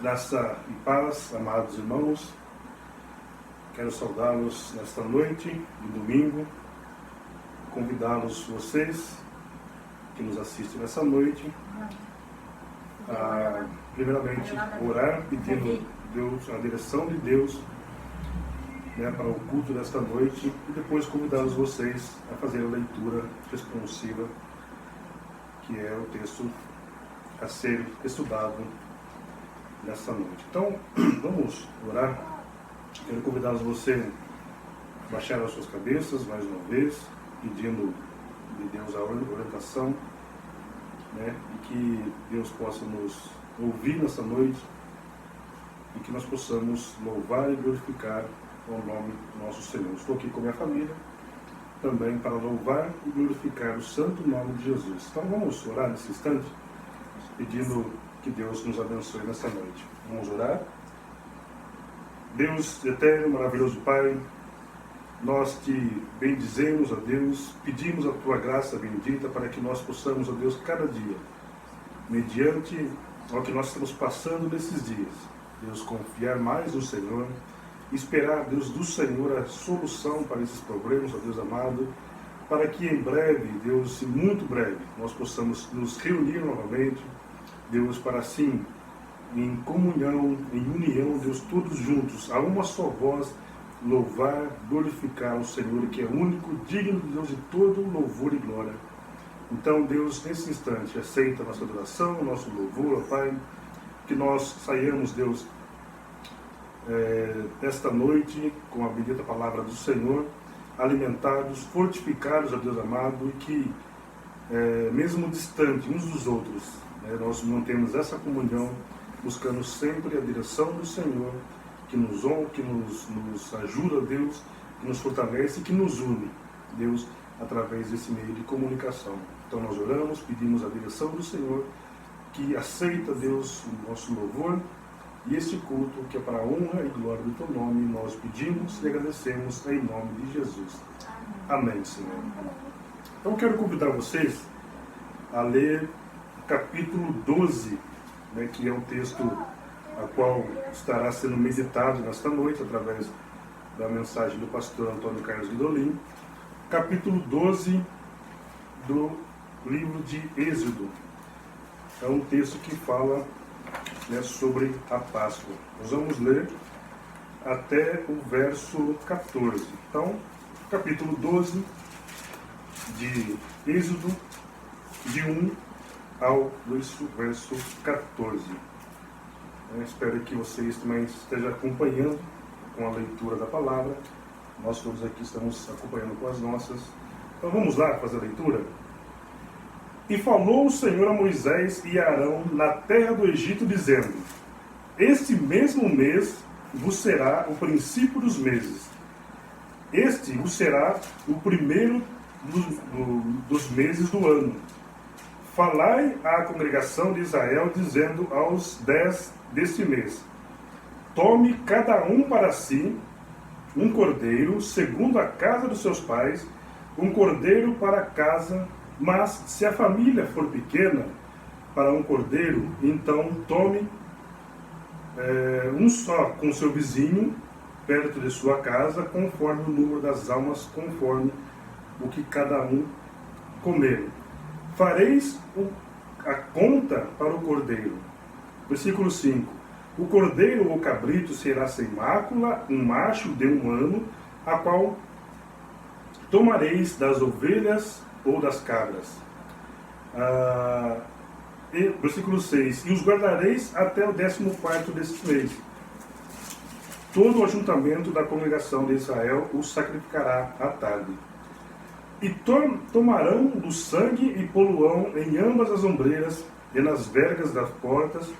Graça e paz, amados irmãos. Quero saudá-los nesta noite de domingo, convidá-los, vocês que nos assistem nessa noite, a primeiramente orar, pedindo Deus, a direção de Deus, para o culto desta noite, e depois convidá-los vocês a fazer a leitura responsiva, que é o texto a ser estudado nessa noite. Então, vamos orar. Quero convidar você a baixar as suas cabeças mais uma vez, pedindo de Deus a orientação, e que Deus possa nos ouvir nessa noite e que nós possamos louvar e glorificar o nome do nosso Senhor. Estou aqui com minha família também para louvar e glorificar o santo nome de Jesus. Então vamos orar nesse instante, pedindo que Deus nos abençoe nessa noite. Vamos orar. Deus eterno, maravilhoso Pai, nós te bendizemos, ó Deus, pedimos a tua graça bendita para que nós possamos, ó Deus, cada dia, mediante ao que nós estamos passando nesses dias, Deus, confiar mais no Senhor, esperar, Deus, do Senhor a solução para esses problemas, ó Deus amado, para que em breve, Deus, muito breve, nós possamos nos reunir novamente, Deus, para assim, em comunhão, em união, Deus, todos juntos, a uma só voz, louvar, glorificar o Senhor, que é único, digno de Deus de todo louvor e glória. Então, Deus, nesse instante, aceita a nossa adoração, o nosso louvor, ó Pai, que nós saiamos, Deus, esta noite, com a bendita palavra do Senhor, alimentados, fortificados, ó Deus amado, e que, mesmo distante uns dos outros, nós mantemos essa comunhão, buscando sempre a direção do Senhor, que nos honra, que nos ajuda, Deus, que nos fortalece e que nos une, Deus, através desse meio de comunicação. Então nós oramos, pedimos a direção do Senhor, que aceita, Deus, o nosso louvor, e este culto, que é para a honra e glória do teu nome, nós pedimos e agradecemos em nome de Jesus. Amém, Senhor. Então quero convidar vocês a ler o capítulo 12, que é um texto a qual estará sendo meditado nesta noite, através da mensagem do pastor Antônio Carlos Guidolin, capítulo 12 do livro de Êxodo. É um texto que fala sobre a Páscoa. Nós vamos ler até o verso 14. Então, capítulo 12 de Êxodo, de 1 ao verso 14. Eu espero que vocês também estejam acompanhando com a leitura da palavra. Nós todos aqui estamos acompanhando com as nossas. Então vamos lá fazer a leitura. E falou o Senhor a Moisés e a Arão na terra do Egito, dizendo: Este mesmo mês vos será o princípio dos meses. Este vos será o primeiro dos meses do ano. Falai à congregação de Israel, dizendo aos 10 deste mês: Tome cada um para si um cordeiro, segundo a casa dos seus pais, um cordeiro para a casa. Mas se a família for pequena, para um cordeiro, então tome um só com seu vizinho, perto de sua casa, conforme o número das almas, conforme o que cada um comer. Fareis a conta para o cordeiro. Versículo 5. O cordeiro ou cabrito será sem mácula, um macho de 1 ano, a qual tomareis das ovelhas ou das cabras. Versículo 6. E os guardareis até o 14º deste mês. Todo o ajuntamento da congregação de Israel os sacrificará à tarde. E tomarão do sangue e poluão em ambas as ombreiras e nas vergas das portas,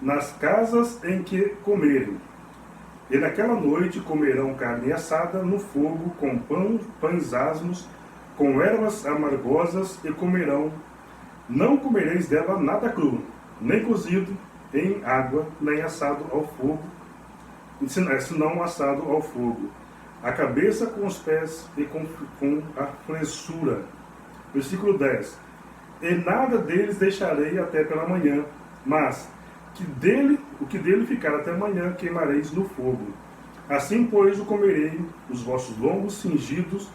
nas casas em que comerem. E naquela noite comerão carne assada no fogo, com pães asmos, com ervas amargosas, e comerão. Não comereis dela nada cru, nem cozido em água, nem assado ao fogo, senão assado ao fogo. A cabeça com os pés e com a flexura. Versículo 10. E nada deles deixarei até pela manhã, mas o que dele ficar até amanhã queimareis no fogo. Assim, pois, o comerei, os vossos lombos cingidos,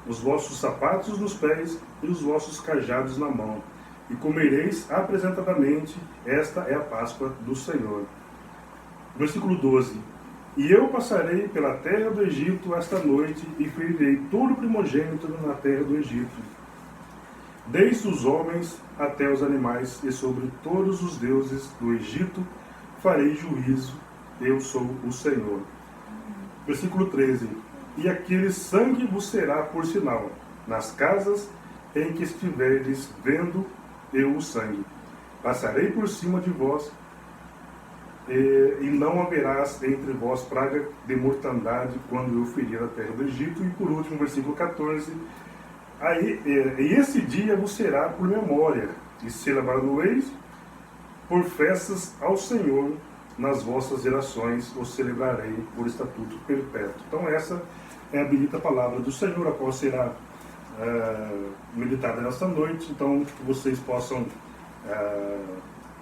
os vossos sapatos nos pés e os vossos cajados na mão. E comereis apresentadamente, esta é a Páscoa do Senhor. Versículo 12. E eu passarei pela terra do Egito esta noite e ferirei todo o primogênito na terra do Egito, desde os homens até os animais, e sobre todos os deuses do Egito farei juízo, eu sou o Senhor. Versículo 13. E aquele sangue vos será por sinal, nas casas em que estiverdes vendo eu o sangue. Passarei por cima de vós, e não haverás entre vós praga de mortandade quando eu ferir a terra do Egito. E por último, versículo 14. E esse dia vos será por memória, e celebrareis por festas ao Senhor nas vossas gerações, o celebrarei por estatuto perpétuo. Então essa é a bendita palavra do Senhor, a qual será meditada nesta noite. Então que vocês possam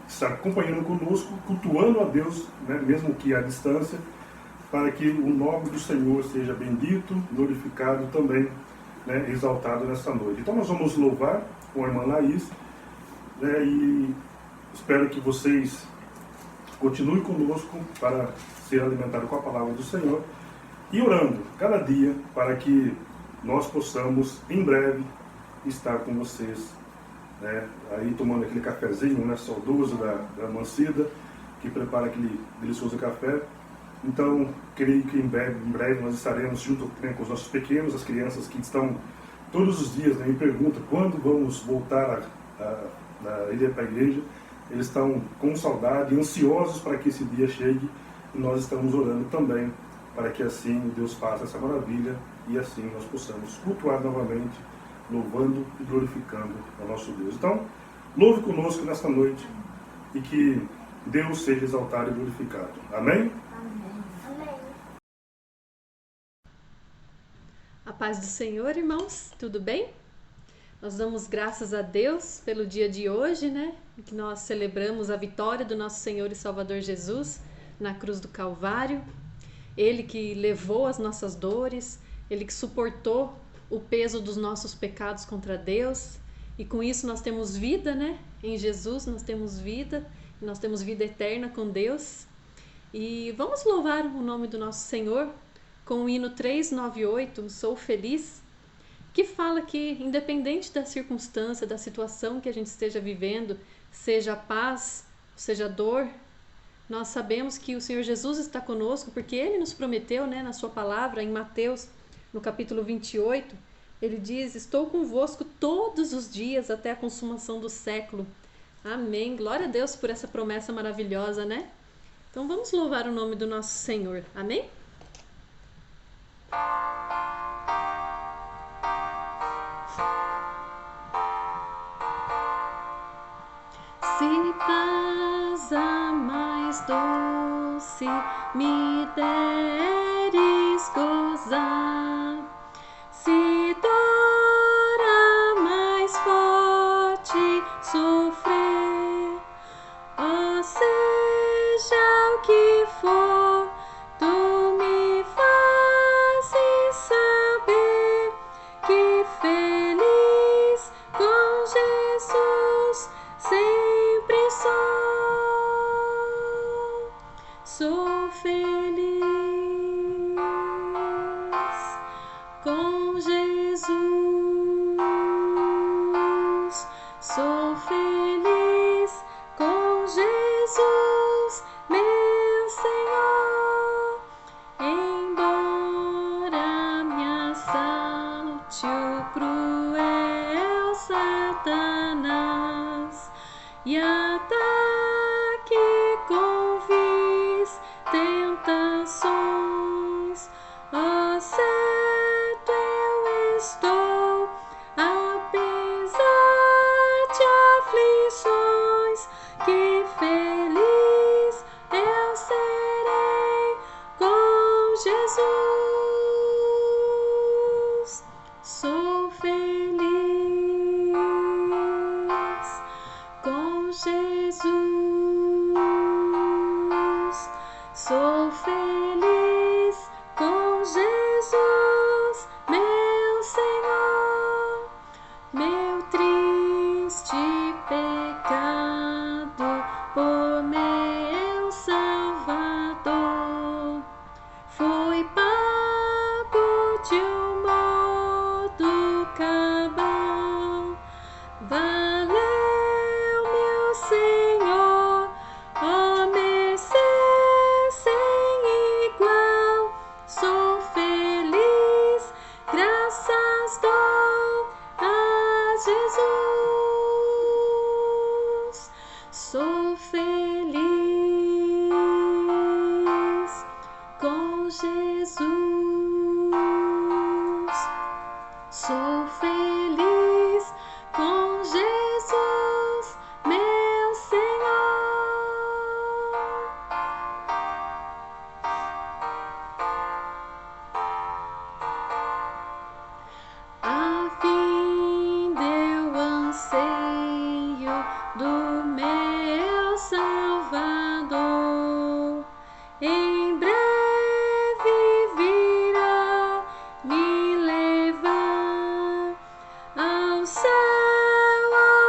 estar acompanhando conosco, cultuando a Deus, né, mesmo que à distância, para que o nome do Senhor seja bendito, glorificado também, né, exaltado nesta noite. Então nós vamos louvar com a irmã Laís, né, e espero que vocês continuem conosco para ser alimentados com a palavra do Senhor e orando cada dia para que nós possamos em breve estar com vocês, né, aí tomando aquele cafezinho, né, saudoso da Mancida, que prepara aquele delicioso café. Então, creio que em breve nós estaremos junto, né, com os nossos pequenos, as crianças que estão todos os dias, né, me perguntam quando vamos voltar a ir para a igreja. Eles estão com saudade, ansiosos para que esse dia chegue, e nós estamos orando também para que assim Deus faça essa maravilha e assim nós possamos cultuar novamente, louvando e glorificando o nosso Deus. Então, louve conosco nesta noite e que Deus seja exaltado e glorificado. Amém? A paz do Senhor, irmãos, tudo bem? Nós damos graças a Deus pelo dia de hoje, né? Que nós celebramos a vitória do nosso Senhor e Salvador Jesus na cruz do Calvário. Ele que levou as nossas dores, Ele que suportou o peso dos nossos pecados contra Deus. E com isso nós temos vida, né? Em Jesus nós temos vida eterna com Deus. E vamos louvar o nome do nosso Senhor com o hino 398, Sou Feliz, que fala que, independente da circunstância, da situação que a gente esteja vivendo, seja paz, seja dor, nós sabemos que o Senhor Jesus está conosco, porque Ele nos prometeu, né, na sua palavra, em Mateus, no capítulo 28, Ele diz: estou convosco todos os dias até a consumação do século. Amém. Glória a Deus por essa promessa maravilhosa, né? Então vamos louvar o nome do nosso Senhor. Amém? Se paz a mais doce me deres gozar, se dor a mais forte sofrer, ó seja o que for, tu me fazes saber que feliz com Jesus sempre sou feliz com Jesus, sou feliz com Jesus, meu Senhor. Embora me assalte o cruel Satanás e ataque com vis tentações, ó certo eu estou, apesar de aflições, que feliz Sou feliz com Jesus, meu Senhor, meu triste pecado por meu Salvador foi pago de um modo cabal. Valeu, meu Senhor, ó mercê sem igual. Sou feliz, graças dou a Jesus. Sou feliz com Jesus. Sou feliz com Jesus, meu Senhor. A fim deu anseio do meu Salvador, em breve virá me levar ao céu,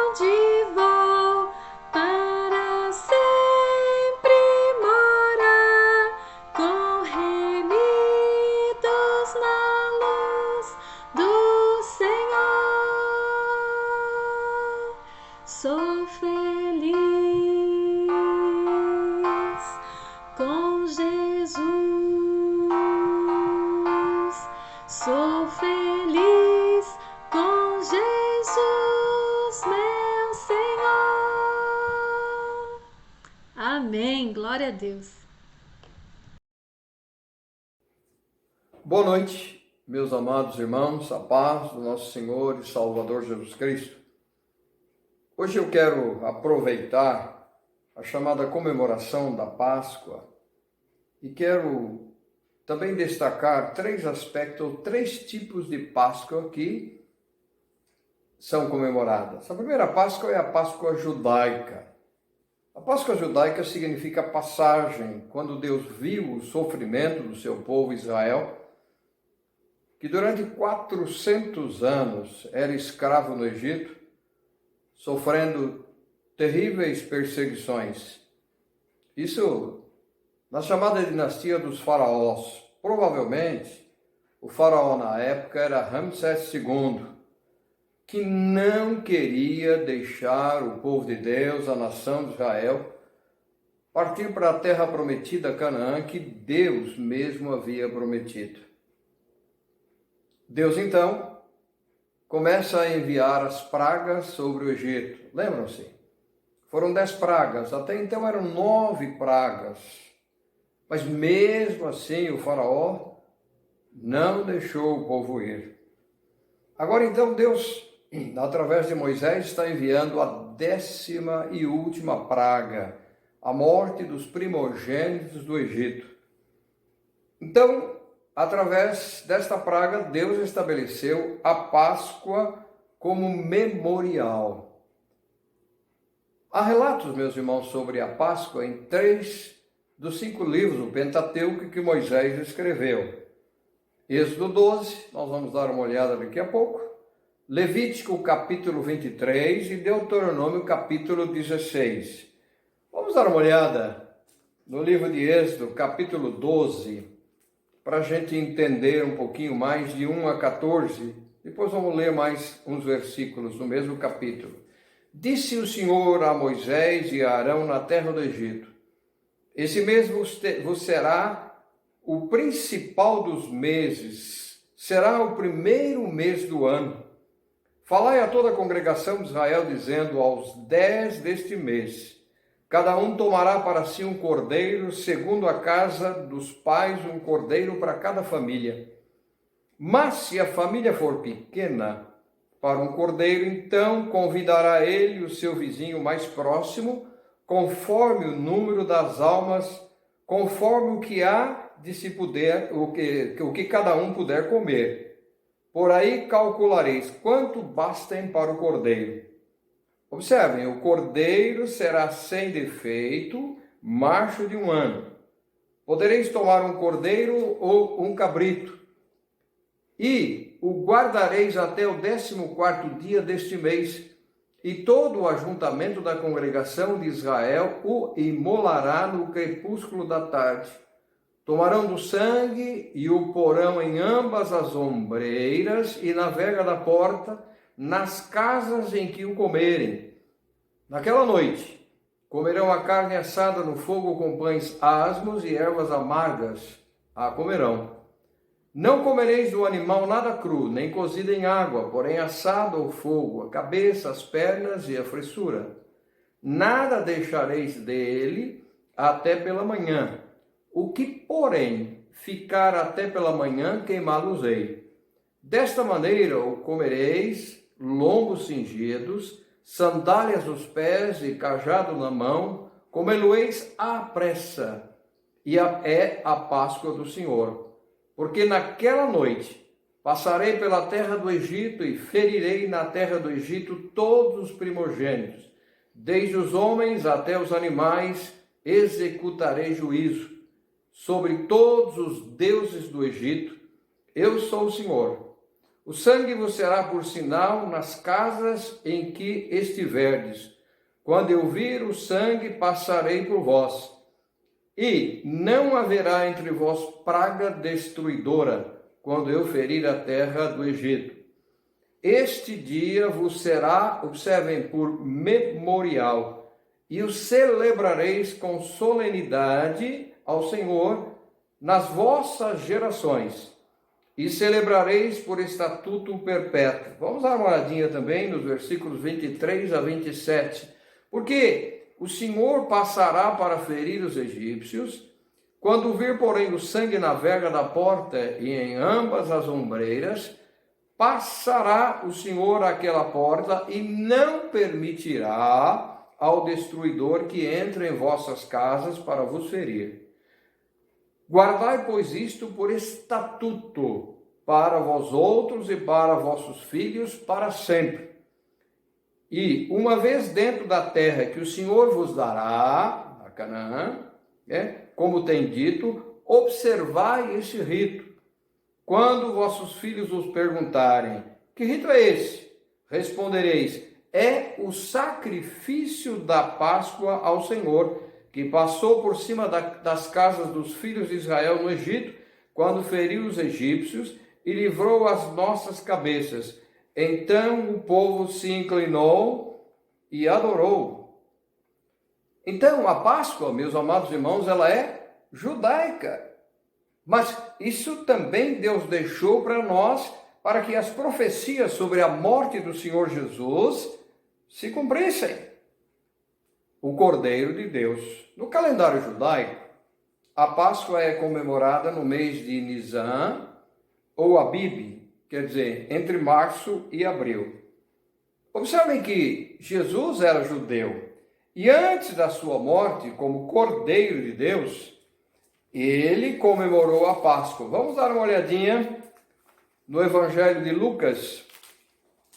onde vou para sempre morar, com remidos na luz do Senhor. Sou feliz com Jesus. Sou feliz com Jesus, meu Senhor. Amém. Glória a Deus. Boa noite, meus amados irmãos, a paz do nosso Senhor e Salvador Jesus Cristo. Hoje eu quero aproveitar a chamada comemoração da Páscoa e quero também destacar três aspectos, três tipos de Páscoa que são comemoradas. A primeira Páscoa é a Páscoa judaica. A Páscoa judaica significa passagem, quando Deus viu o sofrimento do seu povo Israel, que durante 400 anos era escravo no Egito, sofrendo terríveis perseguições. Isso na chamada dinastia dos faraós. Provavelmente, o faraó na época era Ramsés II, que não queria deixar o povo de Deus, a nação de Israel, partir para a terra prometida, Canaã, que Deus mesmo havia prometido. Deus, então, começa a enviar as pragas sobre o Egito. Lembram-se? Foram 10 pragas, até então eram 9 pragas. Mas mesmo assim o faraó não deixou o povo ir. Agora então Deus, através de Moisés, está enviando a 10ª e última praga, a morte dos primogênitos do Egito. Então, através desta praga, Deus estabeleceu a Páscoa como memorial. Há relatos, meus irmãos, sobre a Páscoa em 3 dos 5 livros do Pentateuco que Moisés escreveu. Êxodo 12, nós vamos dar uma olhada daqui a pouco. Levítico capítulo 23 e Deuteronômio capítulo 16. Vamos dar uma olhada no livro de Êxodo capítulo 12, para a gente entender um pouquinho mais de 1 a 14. Depois vamos ler mais uns versículos no mesmo capítulo. Disse o Senhor a Moisés e a Arão na terra do Egito: esse mês vos será o principal dos meses, será o primeiro mês do ano. Falai a toda a congregação de Israel, dizendo: aos 10 deste mês, cada um tomará para si um cordeiro, segundo a casa dos pais, um cordeiro para cada família. Mas se a família for pequena para um cordeiro, então convidará ele o seu vizinho mais próximo, conforme o número das almas, conforme o que há de se puder, o que cada um puder comer. Por aí calculareis quanto bastem para o cordeiro. Observem, o cordeiro será sem defeito, macho de 1 ano. Podereis tomar um cordeiro ou um cabrito, e o guardareis até o 14º dia deste mês, e todo o ajuntamento da congregação de Israel o imolará no crepúsculo da tarde. Tomarão do sangue e o porão em ambas as ombreiras e na verga da porta, nas casas em que o comerem. Naquela noite, comerão a carne assada no fogo com pães asmos e ervas amargas. A comerão. Não comereis do animal nada cru, nem cozido em água, porém assado ao fogo, a cabeça, as pernas e a fressura. Nada deixareis dele até pela manhã. O que, porém, ficar até pela manhã, queimá-los-ei. Desta maneira o comereis, lombos cingidos, sandálias nos pés e cajado na mão, comê-lo-eis à pressa, e é a Páscoa do Senhor. Porque naquela noite passarei pela terra do Egito e ferirei na terra do Egito todos os primogênitos, desde os homens até os animais, executarei juízo sobre todos os deuses do Egito. Eu sou o Senhor. O sangue vos será por sinal nas casas em que estiverdes. Quando eu vir o sangue, passarei por vós. E não haverá entre vós praga destruidora, quando eu ferir a terra do Egito. Este dia vos será, observem, por memorial, e o celebrareis com solenidade ao Senhor nas vossas gerações, e celebrareis por estatuto perpétuo. Vamos dar uma olhadinha também nos versículos 23 a 27, porque o Senhor passará para ferir os egípcios, quando vir, porém, o sangue na verga da porta e em ambas as ombreiras, passará o Senhor àquela porta e não permitirá ao destruidor que entre em vossas casas para vos ferir. Guardai, pois, isto por estatuto para vós outros e para vossos filhos para sempre. E uma vez dentro da terra que o Senhor vos dará, a Canaã, como tem dito, observai este rito. Quando vossos filhos vos perguntarem, que rito é esse? Respondereis, é o sacrifício da Páscoa ao Senhor, que passou por cima das casas dos filhos de Israel no Egito, quando feriu os egípcios e livrou as nossas cabeças. Então o povo se inclinou e adorou. Então a Páscoa, meus amados irmãos, ela é judaica. Mas isso também Deus deixou para nós, para que as profecias sobre a morte do Senhor Jesus se cumprissem. O Cordeiro de Deus. No calendário judaico, a Páscoa é comemorada no mês de Nisan ou Abib, quer dizer, entre março e abril. Observem que Jesus era judeu e antes da sua morte, como Cordeiro de Deus, ele comemorou a Páscoa. Vamos dar uma olhadinha no Evangelho de Lucas.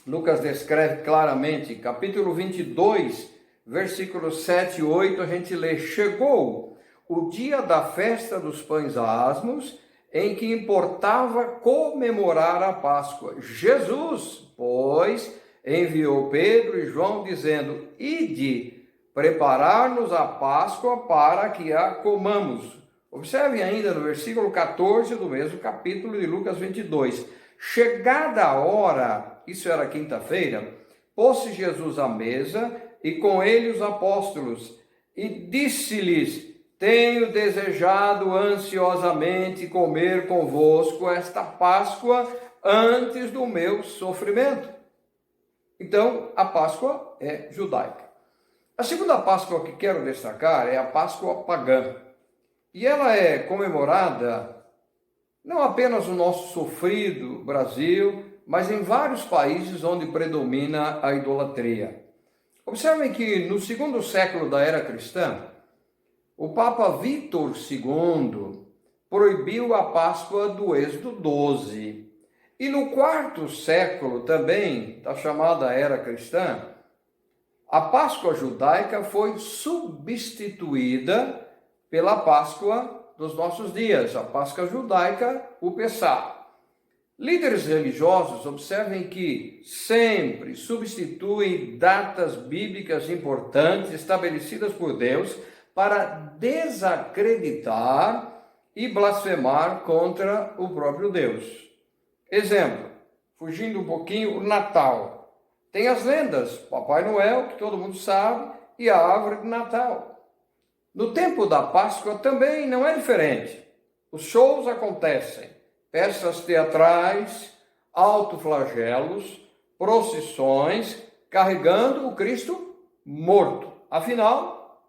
Lucas descreve claramente, capítulo 22, versículos 7 e 8, a gente lê: chegou o dia da festa dos pães asmos, em que importava comemorar a Páscoa. Jesus, pois, enviou Pedro e João, dizendo: ide preparar-nos a Páscoa para que a comamos. Observem ainda no versículo 14 do mesmo capítulo de Lucas 22. Chegada a hora, isso era quinta-feira, pôs-se Jesus à mesa e com ele os apóstolos, e disse-lhes: tenho desejado ansiosamente comer convosco esta Páscoa antes do meu sofrimento. Então, a Páscoa é judaica. A segunda Páscoa que quero destacar é a Páscoa pagã. E ela é comemorada não apenas no nosso sofrido Brasil, mas em vários países onde predomina a idolatria. Observem que no segundo século da era cristã, o Papa Vítor II proibiu a Páscoa do Êxodo 12. E no quarto século também, da chamada era cristã, a Páscoa judaica foi substituída pela Páscoa dos nossos dias, a Páscoa judaica, o Pessá. Líderes religiosos observem que sempre substituem datas bíblicas importantes estabelecidas por Deus para desacreditar e blasfemar contra o próprio Deus. Exemplo, fugindo um pouquinho, o Natal. Tem as lendas, Papai Noel, que todo mundo sabe, e a árvore de Natal. No tempo da Páscoa também não é diferente. Os shows acontecem, peças teatrais, autoflagelos, procissões, carregando o Cristo morto. Afinal,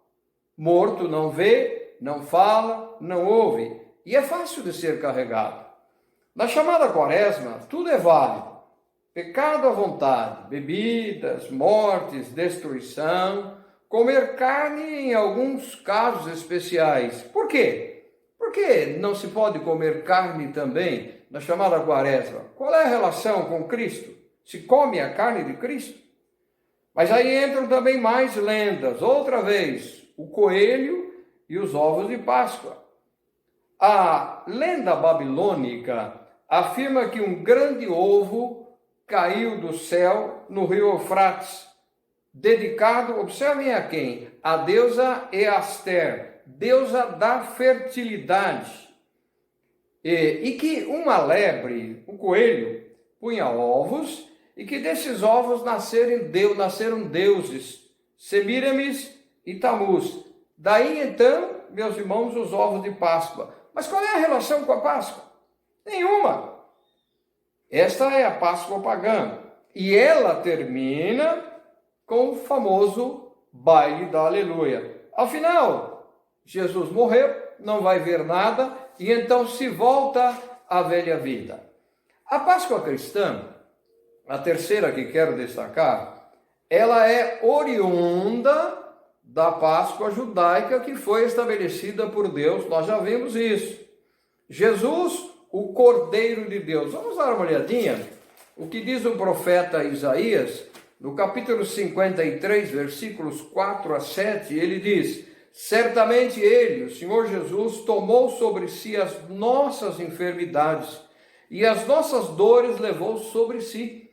morto não vê, não fala, não ouve, e é fácil de ser carregado. Na chamada Quaresma, tudo é válido. Pecado à vontade, bebidas, mortes, destruição, comer carne em alguns casos especiais. Por quê? Por que não se pode comer carne também na chamada Quaresma? Qual é a relação com Cristo? Se come a carne de Cristo? Mas aí entram também mais lendas. Outra vez, o coelho e os ovos de Páscoa. A lenda babilônica afirma que um grande ovo caiu do céu no rio Eufrates, dedicado, observem a quem? A deusa Easter, deusa da fertilidade. E que uma lebre, um coelho, punha ovos, e que desses ovos nasceram deuses, Semíramis e Tamuz. Daí então, meus irmãos, os ovos de Páscoa. Mas qual é a relação com a Páscoa? Nenhuma. Esta é a Páscoa pagã. E ela termina com o famoso baile da aleluia. Afinal, Jesus morreu, não vai ver nada, e então se volta à velha vida. A Páscoa cristã, a terceira que quero destacar, ela é oriunda da Páscoa judaica que foi estabelecida por Deus. Nós já vimos isso. Jesus, o Cordeiro de Deus. Vamos dar uma olhadinha o que diz o profeta Isaías, no capítulo 53, versículos 4 a 7, ele diz: certamente ele, o Senhor Jesus, tomou sobre si as nossas enfermidades e as nossas dores levou sobre si.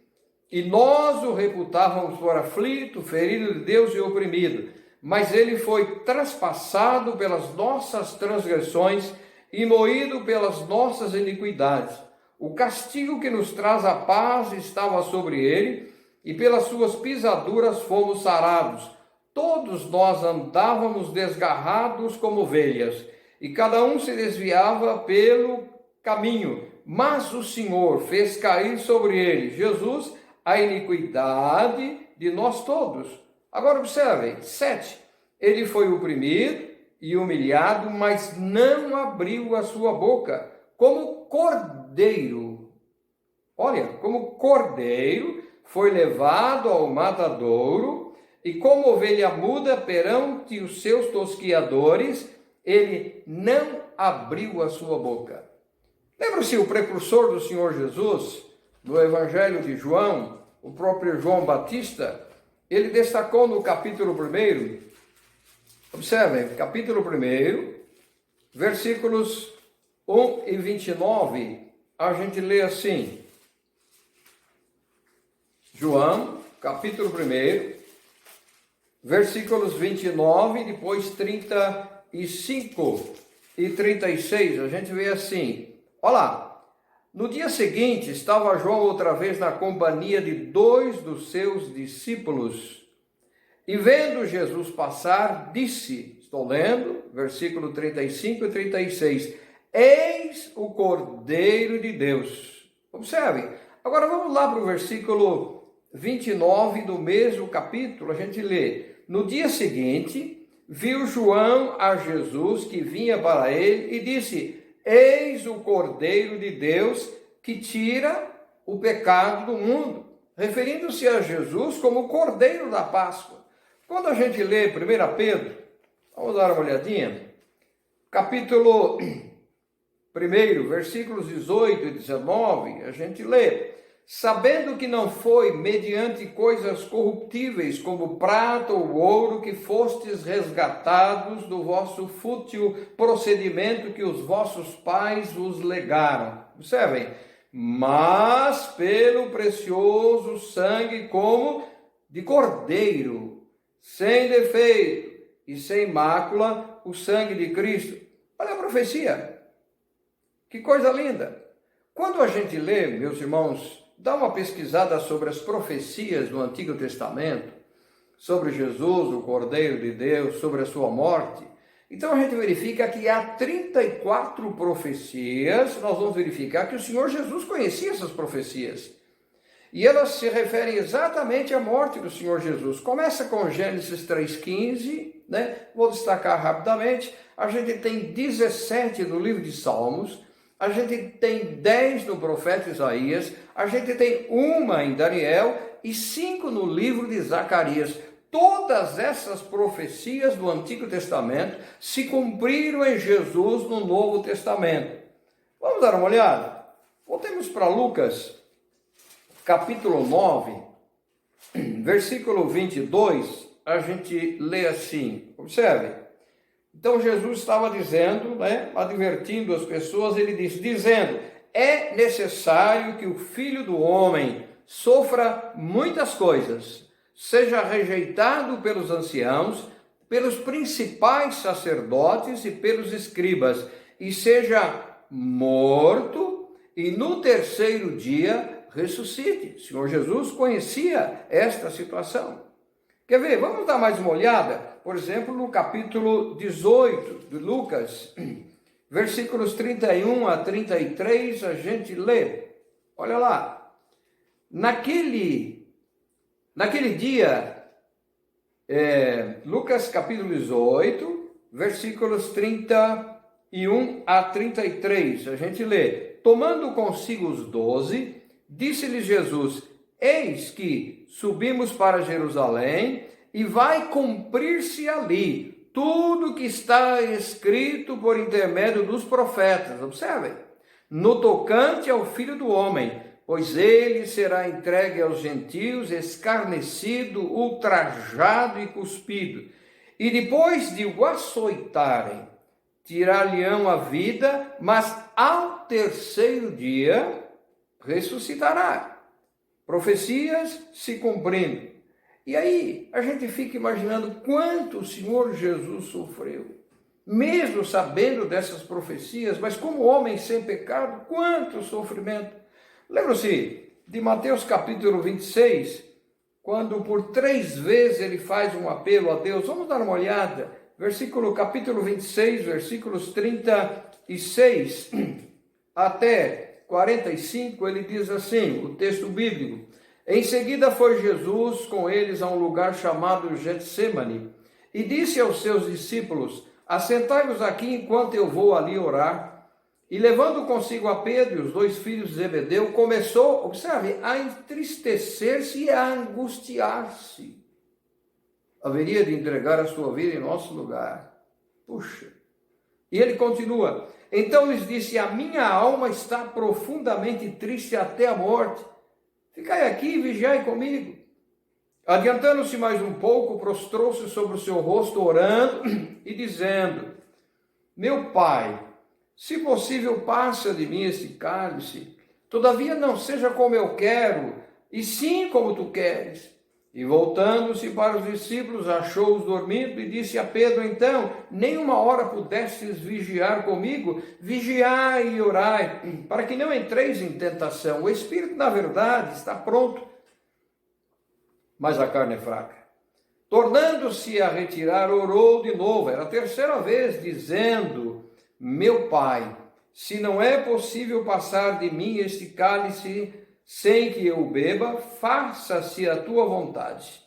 E nós o reputávamos por aflito, ferido de Deus e oprimido. Mas ele foi traspassado pelas nossas transgressões e moído pelas nossas iniquidades. O castigo que nos traz a paz estava sobre ele, e pelas suas pisaduras fomos sarados. Todos nós andávamos desgarrados como ovelhas, e cada um se desviava pelo caminho. Mas o Senhor fez cair sobre ele, Jesus, a iniquidade de nós todos. Agora observem, 7. Ele foi oprimido e humilhado, mas não abriu a sua boca. Como cordeiro, olha, como cordeiro foi levado ao matadouro, e como ovelha muda perante os seus tosquiadores, ele não abriu a sua boca. Lembra-se o precursor do Senhor Jesus, no Evangelho de João, o próprio João Batista, ele destacou no capítulo 1, observem, capítulo 1, versículos 1 e 29, a gente lê assim, João, capítulo 1, versículos 29, depois 35 e 36, a gente vê assim, olha lá, no dia seguinte estava João outra vez na companhia de 2 dos seus discípulos, e vendo Jesus passar, disse, estou lendo, versículo 35 e 36, eis o Cordeiro de Deus. Observem, agora vamos lá para o versículo 29 do mesmo capítulo, a gente lê, no dia seguinte, viu João a Jesus que vinha para ele e disse, eis o Cordeiro de Deus que tira o pecado do mundo, referindo-se a Jesus como o Cordeiro da Páscoa. Quando a gente lê 1 Pedro, vamos dar uma olhadinha, capítulo 1, versículos 18 e 19, a gente lê, sabendo que não foi mediante coisas corruptíveis, como prata ou ouro, que fostes resgatados do vosso fútil procedimento que os vossos pais vos legaram. Observem, mas pelo precioso sangue como de cordeiro, sem defeito e sem mácula, o sangue de Cristo. Olha a profecia, que coisa linda! Quando a gente lê, meus irmãos, dá uma pesquisada sobre as profecias do Antigo Testamento, sobre Jesus, o Cordeiro de Deus, sobre a sua morte, então a gente verifica que há 34 profecias. Nós vamos verificar que o Senhor Jesus conhecia essas profecias. E elas se referem exatamente à morte do Senhor Jesus. Começa com Gênesis 3,15, né? Vou destacar rapidamente. A gente tem 17 no livro de Salmos, a gente tem 10 no profeta Isaías, a gente tem uma em Daniel e 5 no livro de Zacarias. Todas essas profecias do Antigo Testamento se cumpriram em Jesus no Novo Testamento. Vamos dar uma olhada? Voltemos para Lucas, capítulo 9, versículo 22, a gente lê assim, observe. Então Jesus estava dizendo, advertindo as pessoas, ele disse, dizendo, é necessário que o Filho do Homem sofra muitas coisas, seja rejeitado pelos anciãos, pelos principais sacerdotes e pelos escribas, e seja morto, e no terceiro dia ressuscite. O Senhor Jesus conhecia esta situação. Quer ver? Vamos dar mais uma olhada, por exemplo, no capítulo 18 de Lucas, versículos 31 a 33, a gente lê. Olha lá. Naquele dia, Lucas capítulo 18, versículos 31 a 33, a gente lê. Tomando consigo os 12, disse-lhes Jesus, eis que subimos para Jerusalém e vai cumprir-se ali tudo que está escrito por intermédio dos profetas. Observem, no tocante ao Filho do Homem, pois ele será entregue aos gentios, escarnecido, ultrajado e cuspido. E depois de o açoitarem, tirar-lhe-ão a vida, mas ao terceiro dia ressuscitará. Profecias se cumprindo. E aí a gente fica imaginando quanto o Senhor Jesus sofreu. Mesmo sabendo dessas profecias, mas como homem sem pecado, quanto sofrimento. Lembra-se de Mateus capítulo 26, quando por 3 vezes ele faz um apelo a Deus. Vamos dar uma olhada. Capítulo 26, versículos 36 até 45, ele diz assim, o texto bíblico. Em seguida foi Jesus com eles a um lugar chamado Getsemane e disse aos seus discípulos, assentai-vos aqui enquanto eu vou ali orar. E levando consigo a Pedro e os 2 filhos de Zebedeu, começou, observe, a entristecer-se e a angustiar-se. Haveria de entregar a sua vida em nosso lugar. Puxa. E ele continua, então lhes disse, a minha alma está profundamente triste até a morte. Ficai aqui e vigiai comigo. Adiantando-se mais um pouco, prostrou-se sobre o seu rosto, orando e dizendo, meu Pai, se possível, passa de mim este cálice, todavia não seja como eu quero, e sim como tu queres. E voltando-se para os discípulos, achou-os dormindo e disse a Pedro, então, nem uma hora pudestes vigiar comigo? Vigiai e orai, para que não entreis em tentação. O espírito, na verdade, está pronto, mas a carne é fraca. Tornando-se a retirar, orou de novo, era a 3ª vez, dizendo, meu Pai, se não é possível passar de mim este cálice sem que eu beba, faça-se a tua vontade.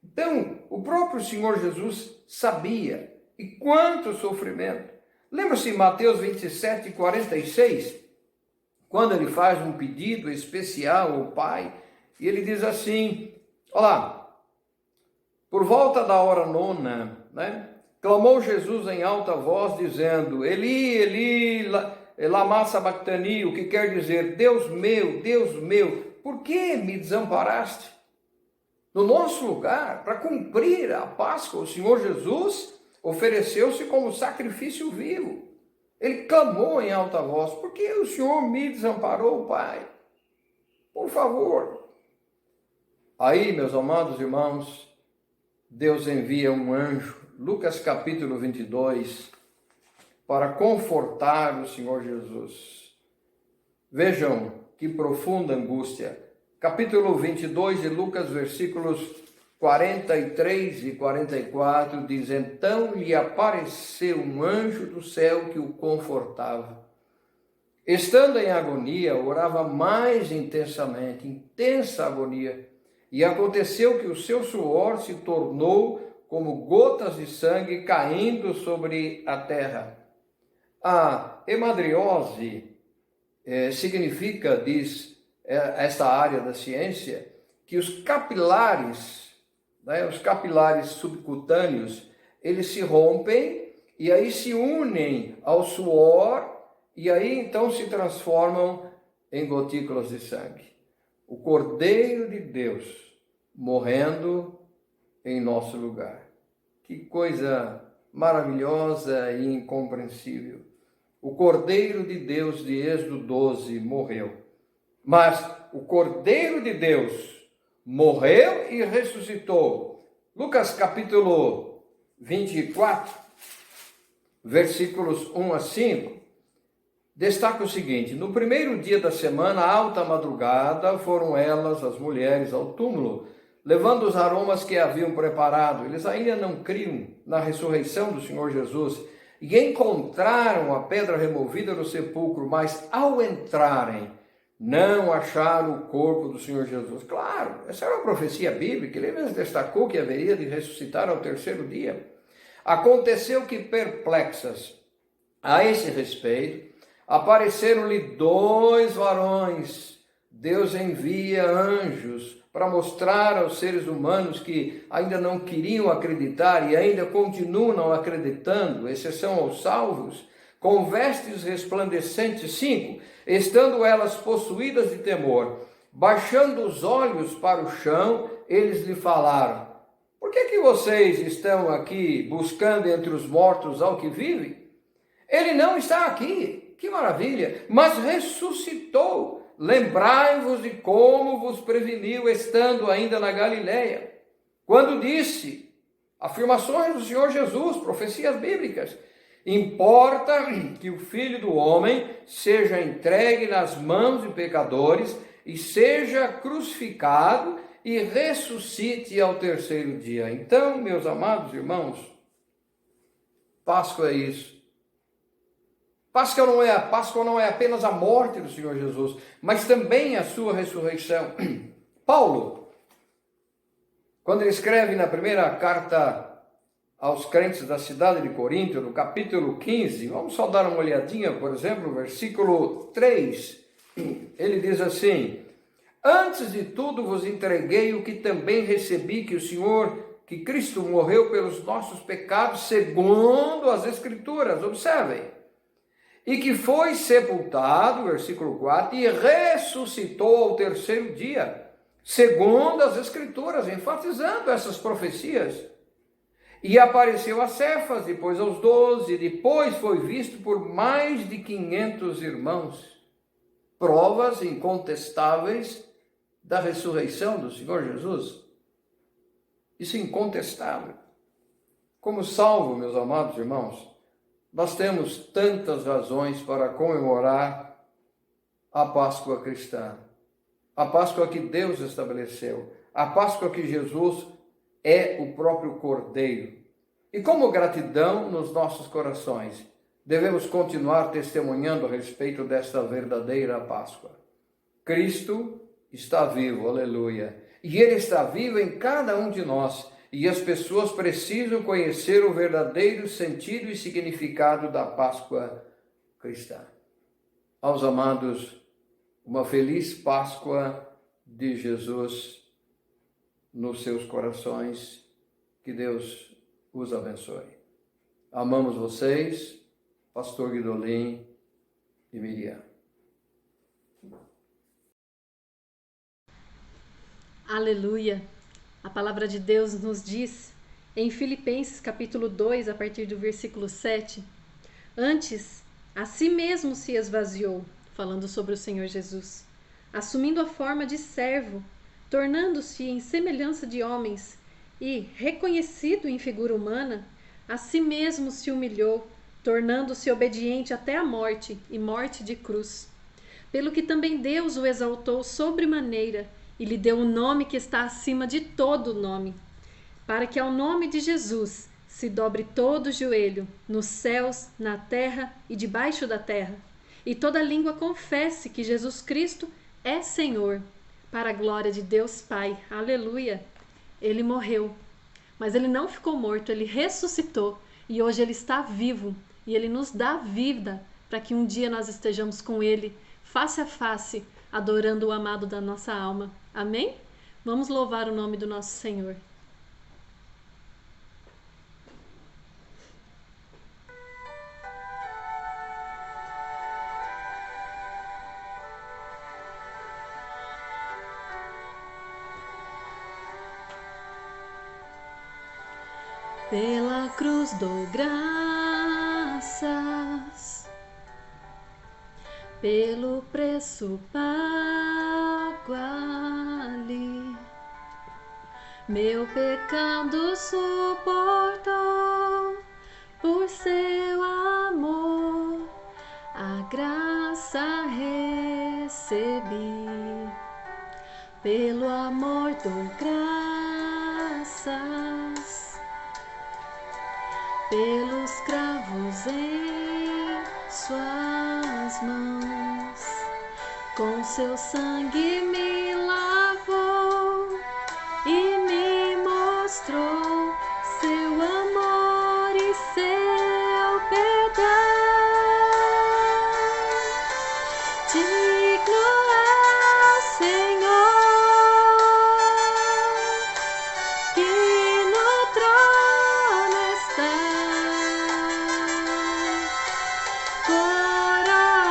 Então, o próprio Senhor Jesus sabia, e quanto sofrimento. Lembra-se em Mateus 27, 46, quando ele faz um pedido especial ao Pai, e ele diz assim, olha lá, por volta da hora 9, clamou Jesus em alta voz, dizendo, Eli, Eli, lama sabachthani, o que quer dizer, Deus meu, por que me desamparaste? No nosso lugar, para cumprir a Páscoa, o Senhor Jesus ofereceu-se como sacrifício vivo. Ele clamou em alta voz: por que o Senhor me desamparou, Pai? Por favor. Aí, meus amados irmãos, Deus envia um anjo, Lucas capítulo 22, para confortar o Senhor Jesus. Vejam que profunda angústia. Capítulo 22 de Lucas, versículos 43 e 44, diz: então lhe apareceu um anjo do céu que o confortava. Estando em agonia, orava mais intensamente, intensa agonia, e aconteceu que o seu suor se tornou como gotas de sangue caindo sobre a terra. A hemadriose significa, diz esta área da ciência, que os capilares subcutâneos, eles se rompem e aí se unem ao suor e aí então se transformam em gotículas de sangue. O Cordeiro de Deus morrendo em nosso lugar. Que coisa maravilhosa e incompreensível. O Cordeiro de Deus de Êxodo 12 morreu. Mas o Cordeiro de Deus morreu e ressuscitou. Lucas capítulo 24, versículos 1 a 5, destaca o seguinte: no primeiro dia da semana, alta madrugada, foram elas, as mulheres, ao túmulo, levando os aromas que haviam preparado. Eles ainda não criam na ressurreição do Senhor Jesus e encontraram a pedra removida no sepulcro, mas ao entrarem, não acharam o corpo do Senhor Jesus. Claro, essa era uma profecia bíblica, ele mesmo destacou que haveria de ressuscitar ao terceiro dia. Aconteceu que, perplexas a esse respeito, apareceram-lhe 2 varões. Deus envia anjos para mostrar aos seres humanos que ainda não queriam acreditar e ainda continuam não acreditando, exceção aos salvos, com vestes resplandecentes. 5. Estando elas possuídas de temor, baixando os olhos para o chão, eles lhe falaram: por que vocês estão aqui buscando entre os mortos ao que vive? Ele não está aqui, que maravilha, mas ressuscitou. Lembrai-vos de como vos preveniu estando ainda na Galileia, quando disse, afirmações do Senhor Jesus, profecias bíblicas: importa que o Filho do Homem seja entregue nas mãos de pecadores e seja crucificado e ressuscite ao terceiro dia. Então, meus amados irmãos, Páscoa é isso. Páscoa não é apenas a morte do Senhor Jesus, mas também a sua ressurreição. Paulo, quando ele escreve na primeira carta aos crentes da cidade de Corinto, no capítulo 15, vamos só dar uma olhadinha, por exemplo, no versículo 3, ele diz assim: antes de tudo vos entreguei o que também recebi, que Cristo morreu pelos nossos pecados, segundo as Escrituras, observem, e que foi sepultado, versículo 4, e ressuscitou ao terceiro dia, segundo as Escrituras, enfatizando essas profecias. E apareceu a Cefas, depois aos 12, depois foi visto por mais de 500 irmãos. Provas incontestáveis da ressurreição do Senhor Jesus. Isso é incontestável. Como salvo, meus amados irmãos, nós temos tantas razões para comemorar a Páscoa cristã. A Páscoa que Deus estabeleceu. A Páscoa que Jesus é o próprio Cordeiro. E como gratidão nos nossos corações, devemos continuar testemunhando a respeito desta verdadeira Páscoa. Cristo está vivo, aleluia. E Ele está vivo em cada um de nós. E as pessoas precisam conhecer o verdadeiro sentido e significado da Páscoa cristã. Aos amados, uma feliz Páscoa de Jesus nos seus corações. Que Deus os abençoe. Amamos vocês, Pastor Guidolin e Miriam. Aleluia! A palavra de Deus nos diz em Filipenses capítulo 2, a partir do versículo 7, antes, a si mesmo se esvaziou, falando sobre o Senhor Jesus, assumindo a forma de servo, tornando-se em semelhança de homens e, reconhecido em figura humana, a si mesmo se humilhou, tornando-se obediente até a morte e morte de cruz. Pelo que também Deus o exaltou sobremaneira e lhe deu um nome que está acima de todo nome, para que ao nome de Jesus se dobre todo o joelho, nos céus, na terra e debaixo da terra, e toda língua confesse que Jesus Cristo é Senhor, para a glória de Deus Pai. Aleluia! Ele morreu, mas ele não ficou morto, ele ressuscitou, e hoje ele está vivo, e ele nos dá vida, para que um dia nós estejamos com ele, face a face, adorando o amado da nossa alma. Amém? Vamos louvar o nome do nosso Senhor. Pela cruz dou graças, pelo preço pago ali, meu pecado suportou, por seu amor a graça recebi. Pelo amor dou graças, pelos cravos em suas mãos, com seu sangue me lavou e me mostrou seu amor e seu perdão. Digno é o Senhor, que no trono está. Corai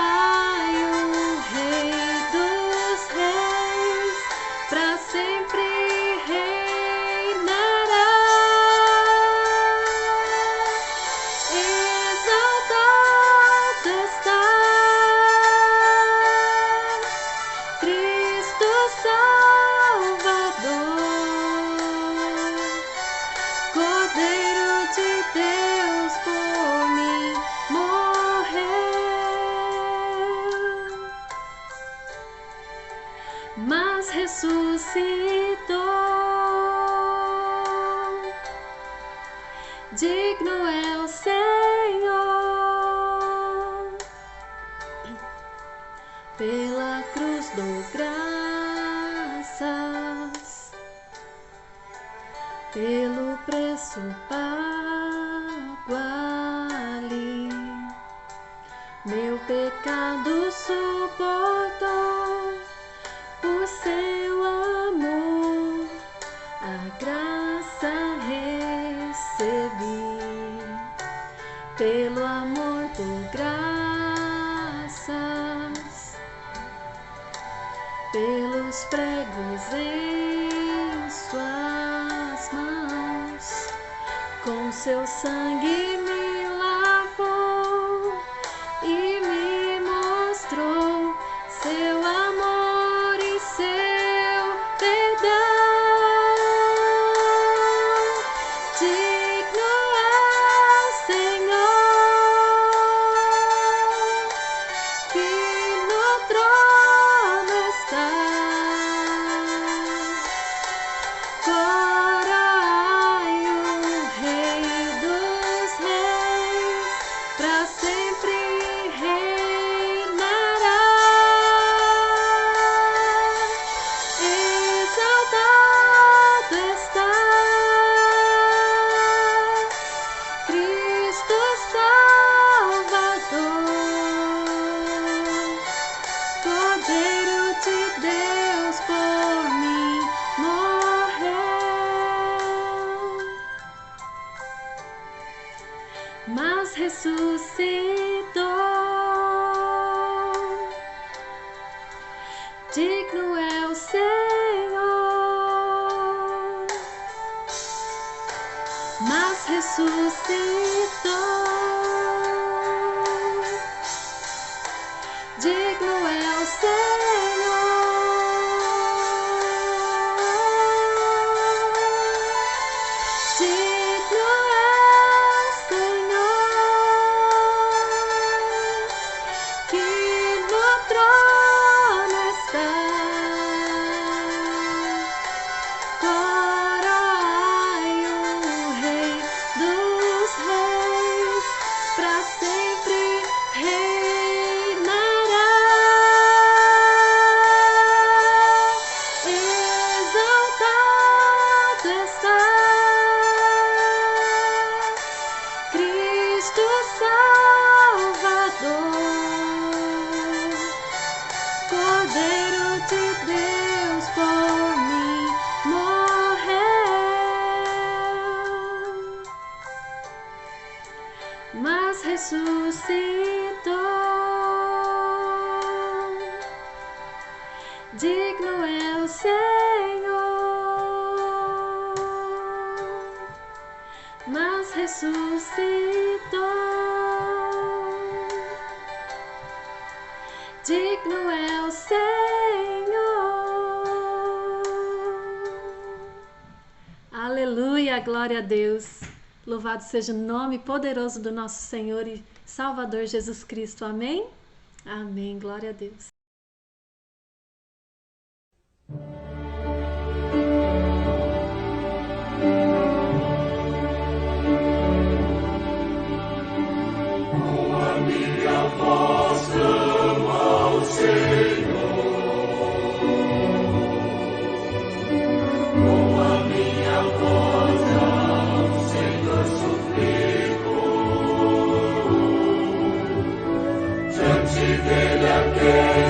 o Rei dos Reis, para sempre reinará. Exaltado está Cristo Salvador, Cordeiro de Deus por mim morreu, mas ressuscitou. Digno é o Senhor. Pela cruz dou graças, pelo preço pago ali, meu pecado suportou, por seu amor a graça recebi. Pelo amor dou graças, pelos pregos em suas mãos, com seu sangue me lavou e me mostrou seu amor e seu perdão. Digno é o Senhor, que no trono está. Corai o Rei dos Reis, digno é o Senhor, digno é o Senhor, que no trono está, coroai o Rei dos Reis, para sempre reinará. Exaltado está Cristo Salvador, Cordeiro de Deus, por mim morreu, mas ressuscitou. Digno é o Senhor, mas ressuscitou. Digno é o Senhor. Aleluia, glória a Deus. Louvado seja o nome poderoso do nosso Senhor e Salvador Jesus Cristo. Amém? Amém, glória a Deus. Dele a quem